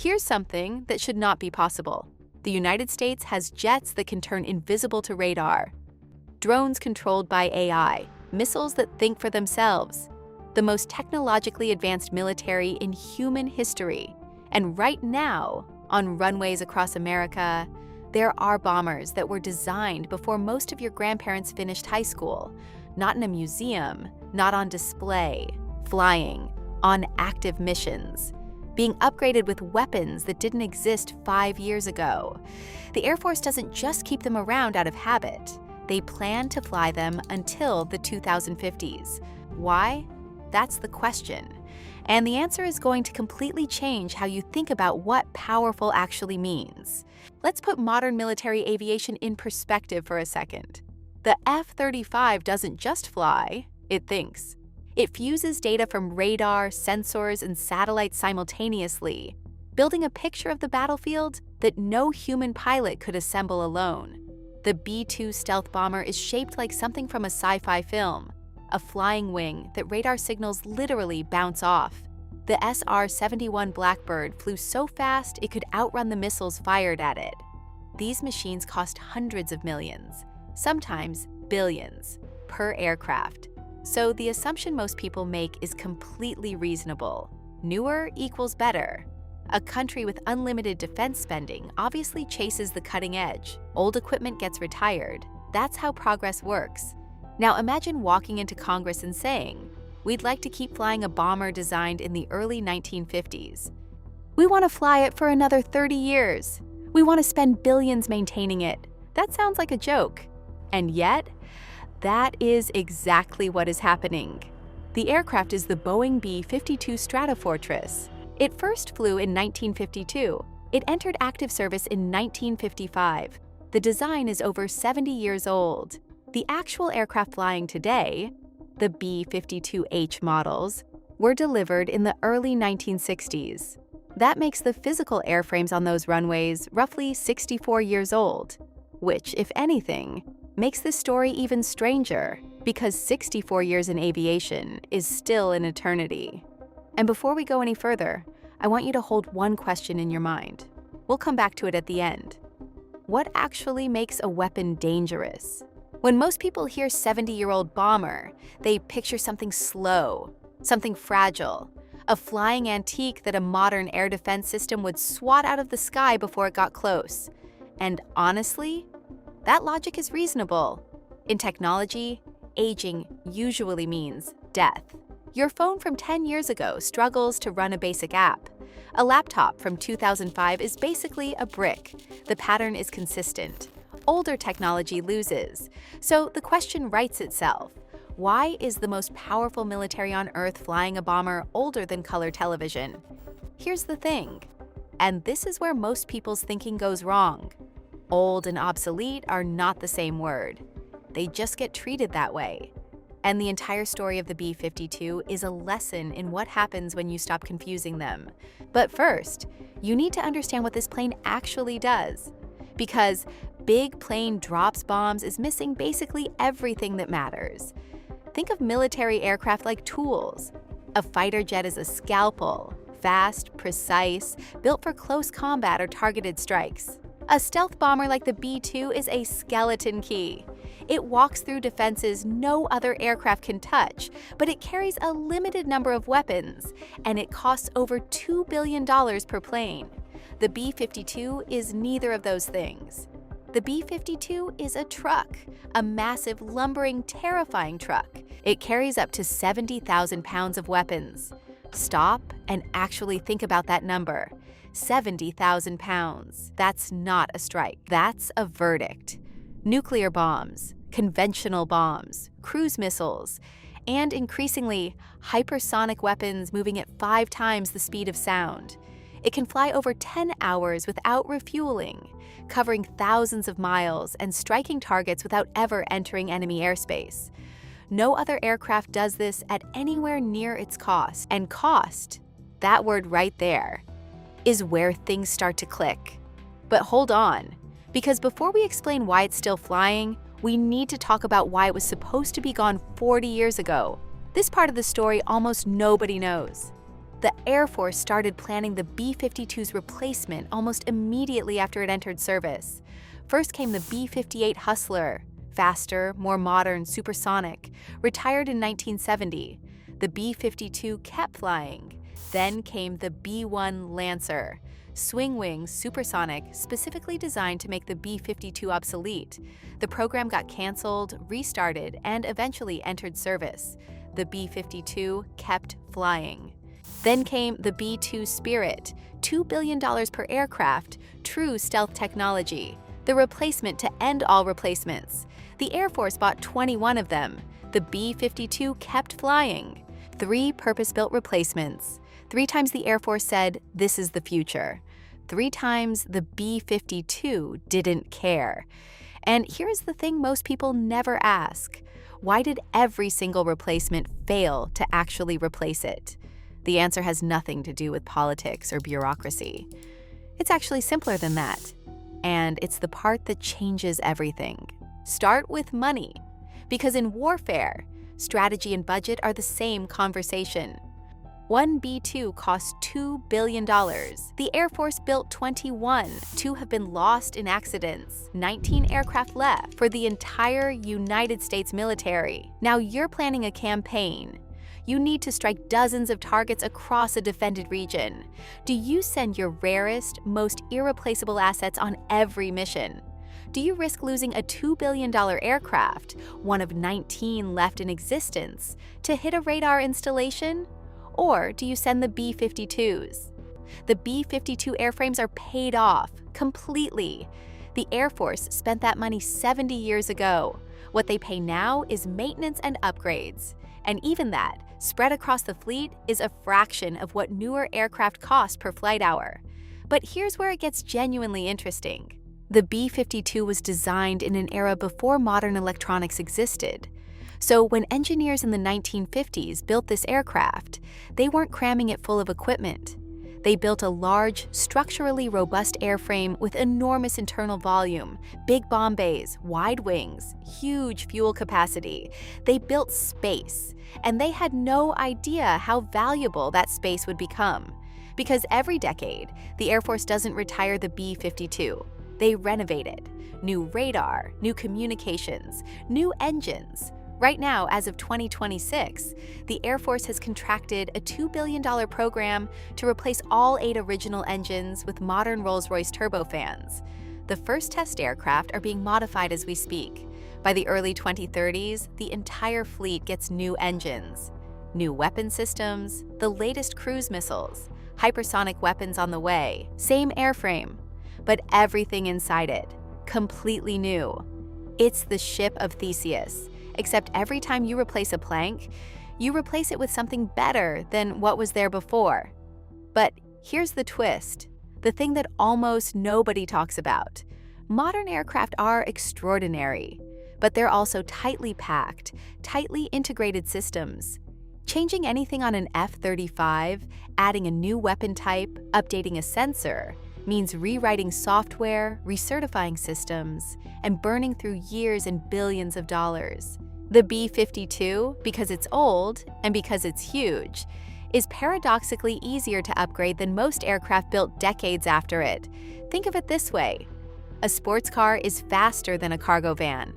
Here's something that should not be possible. The United States has jets that can turn invisible to radar, drones controlled by AI, missiles that think for themselves, the most technologically advanced military in human history. And right now, on runways across America, there are bombers that were designed before most of your grandparents finished high school, not in a museum, not on display, flying, on active missions, being upgraded with weapons that didn't exist 5 years ago. The Air Force doesn't just keep them around out of habit. They plan to fly them until the 2050s. Why? That's the question. And the answer is going to completely change how you think about what powerful actually means. Let's put modern military aviation in perspective for a second. The F-35 doesn't just fly, it thinks. It fuses data from radar, sensors, and satellites simultaneously, building a picture of the battlefield that no human pilot could assemble alone. The B-52 stealth bomber is shaped like something from a sci-fi film, a flying wing that radar signals literally bounce off. The SR-71 Blackbird flew so fast it could outrun the missiles fired at it. These machines cost hundreds of millions, sometimes billions, per aircraft. So the assumption most people make is completely reasonable. Newer equals better. A country with unlimited defense spending obviously chases the cutting edge. Old equipment gets retired. That's how progress works. Now imagine walking into Congress and saying, "We'd like to keep flying a bomber designed in the early 1950s. We want to fly it for another 30 years. We want to spend billions maintaining it." That sounds like a joke. And yet, that is exactly what is happening. The aircraft is the Boeing B-52 Stratofortress. It first flew in 1952. It entered active service in 1955. The design is over 70 years old. The actual aircraft flying today, the B-52H models, were delivered in the early 1960s. That makes the physical airframes on those runways roughly 64 years old, which, if anything, makes this story even stranger, because 64 years in aviation is still an eternity. And before we go any further, I want you to hold one question in your mind. We'll come back to it at the end. What actually makes a weapon dangerous? When most people hear 70-year-old bomber, they picture something slow, something fragile, a flying antique that a modern air defense system would swat out of the sky before it got close. And honestly, that logic is reasonable. In technology, aging usually means death. Your phone from 10 years ago struggles to run a basic app. A laptop from 2005 is basically a brick. The pattern is consistent. Older technology loses. So the question writes itself. Why is the most powerful military on Earth flying a bomber older than color television? Here's the thing, and this is where most people's thinking goes wrong. Old and obsolete are not the same word. They just get treated that way. And the entire story of the B-52 is a lesson in what happens when you stop confusing them. But first, you need to understand what this plane actually does. Because big plane drops bombs is missing basically everything that matters. Think of military aircraft like tools. A fighter jet is a scalpel, fast, precise, built for close combat or targeted strikes. A stealth bomber like the B-2 is a skeleton key. It walks through defenses no other aircraft can touch, but it carries a limited number of weapons, and it costs over $2 billion per plane. The B-52 is neither of those things. The B-52 is a truck, a massive, lumbering, terrifying truck. It carries up to 70,000 pounds of weapons. Stop and actually think about that number. 70,000 pounds. That's not a strike. That's a verdict. Nuclear bombs, conventional bombs, cruise missiles, and increasingly, hypersonic weapons moving at 5 times the speed of sound. It can fly over 10 hours without refueling, covering thousands of miles and striking targets without ever entering enemy airspace. No other aircraft does this at anywhere near its cost. And cost, that word right there, is where things start to click. But hold on, because before we explain why it's still flying, we need to talk about why it was supposed to be gone 40 years ago. This part of the story almost nobody knows. The Air Force started planning the B-52's replacement almost immediately after it entered service. First came the B-58 Hustler, faster, more modern, supersonic, retired in 1970. The B-52 kept flying. Then came the B-1 Lancer, swing-wing, supersonic, specifically designed to make the B-52 obsolete. The program got canceled, restarted, and eventually entered service. The B-52 kept flying. Then came the B-2 Spirit, $2 billion per aircraft, true stealth technology, the replacement to end all replacements. The Air Force bought 21 of them. The B-52 kept flying. 3 purpose-built replacements. 3 times the Air Force said, "This is the future." 3 times the B-52 didn't care. And here's the thing most people never ask. Why did every single replacement fail to actually replace it? The answer has nothing to do with politics or bureaucracy. It's actually simpler than that. And it's the part that changes everything. Start with money. Because in warfare, strategy and budget are the same conversation. One B-2 cost $2 billion. The Air Force built 21. 2 have been lost in accidents. 19 aircraft left for the entire United States military. Now you're planning a campaign. You need to strike dozens of targets across a defended region. Do you send your rarest, most irreplaceable assets on every mission? Do you risk losing a $2 billion aircraft, one of 19 left in existence, to hit a radar installation? Or do you send the B-52s? The B-52 airframes are paid off completely. The Air Force spent that money 70 years ago. What they pay now is maintenance and upgrades. And even that, spread across the fleet, is a fraction of what newer aircraft cost per flight hour. But here's where it gets genuinely interesting. The B-52 was designed in an era before modern electronics existed. So when engineers in the 1950s built this aircraft, they weren't cramming it full of equipment. They built a large, structurally robust airframe with enormous internal volume, big bomb bays, wide wings, huge fuel capacity. They built space, and they had no idea how valuable that space would become. Because every decade, the Air Force doesn't retire the B-52. They renovate it. New radar, new communications, new engines. Right now, as of 2026, the Air Force has contracted a $2 billion program to replace all 8 original engines with modern Rolls-Royce turbofans. The first test aircraft are being modified as we speak. By the early 2030s, the entire fleet gets new engines, new weapon systems, the latest cruise missiles, hypersonic weapons on the way, same airframe, but everything inside it, completely new. It's the ship of Theseus. Except every time you replace a plank, you replace it with something better than what was there before. But here's the twist, the thing that almost nobody talks about. Modern aircraft are extraordinary, but they're also tightly packed, tightly integrated systems. Changing anything on an F-35, adding a new weapon type, updating a sensor, means rewriting software, recertifying systems, and burning through years and billions of dollars. The B-52, because it's old and because it's huge, is paradoxically easier to upgrade than most aircraft built decades after it. Think of it this way. A sports car is faster than a cargo van.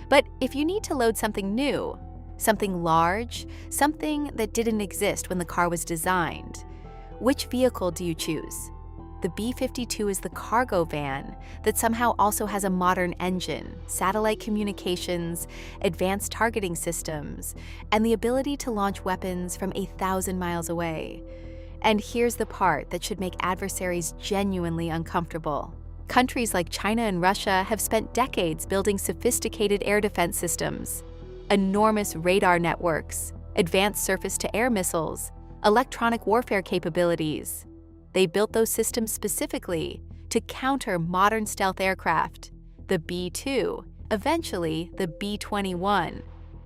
But if you need to load something new, something large, something that didn't exist when the car was designed, which vehicle do you choose? The B-52 is the cargo van that somehow also has a modern engine, satellite communications, advanced targeting systems, and the ability to launch weapons from 1,000 miles away. And here's the part that should make adversaries genuinely uncomfortable. Countries like China and Russia have spent decades building sophisticated air defense systems, enormous radar networks, advanced surface-to-air missiles, electronic warfare capabilities. They built those systems specifically to counter modern stealth aircraft, the B-2, eventually the B-21.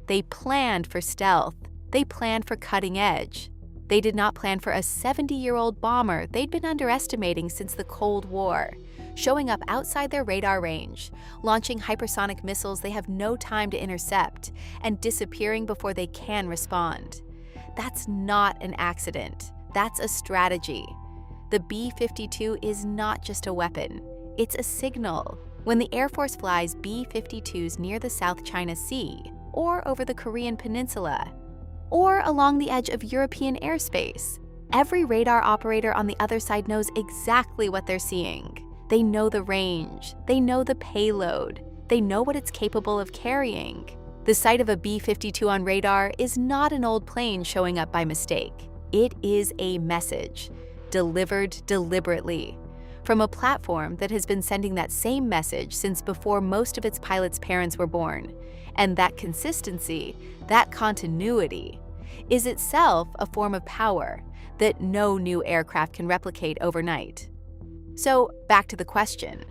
They planned for stealth. They planned for cutting edge. They did not plan for a 70-year-old bomber they'd been underestimating since the Cold War, showing up outside their radar range, launching hypersonic missiles they have no time to intercept, and disappearing before they can respond. That's not an accident. That's a strategy. The B-52 is not just a weapon, it's a signal. When the Air Force flies B-52s near the South China Sea, or over the Korean Peninsula, or along the edge of European airspace, every radar operator on the other side knows exactly what they're seeing. They know the range, they know the payload, they know what it's capable of carrying. The sight of a B-52 on radar is not an old plane showing up by mistake. It is a message, delivered deliberately, from a platform that has been sending that same message since before most of its pilots' parents were born. And that consistency, that continuity, is itself a form of power that no new aircraft can replicate overnight. So, back to the question.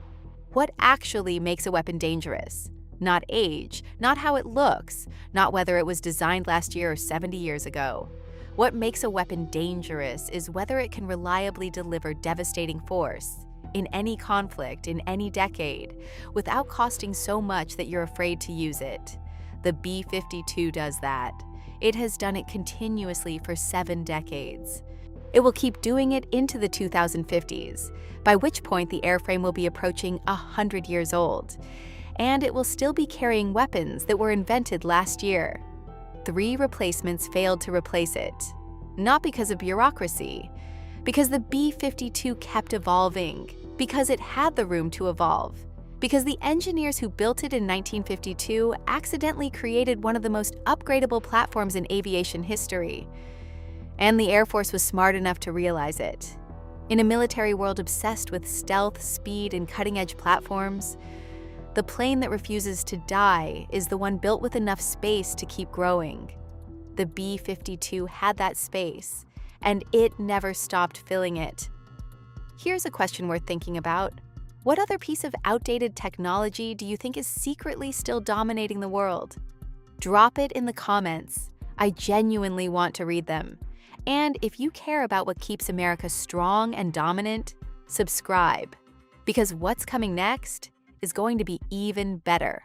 What actually makes a weapon dangerous? Not age, not how it looks, not whether it was designed last year or 70 years ago. What makes a weapon dangerous is whether it can reliably deliver devastating force in any conflict, in any decade, without costing so much that you're afraid to use it. The B-52 does that. It has done it continuously for 7 decades. It will keep doing it into the 2050s, by which point the airframe will be approaching 100 years old. And it will still be carrying weapons that were invented last year. 3 replacements failed to replace it. Not because of bureaucracy, because the B-52 kept evolving, because it had the room to evolve, because the engineers who built it in 1952 accidentally created one of the most upgradable platforms in aviation history. And the Air Force was smart enough to realize it. In a military world obsessed with stealth, speed, and cutting-edge platforms, the plane that refuses to die is the one built with enough space to keep growing. The B-52 had that space, and it never stopped filling it. Here's a question worth thinking about. What other piece of outdated technology do you think is secretly still dominating the world? Drop it in the comments. I genuinely want to read them. And if you care about what keeps America strong and dominant, subscribe. Because what's coming next is going to be even better.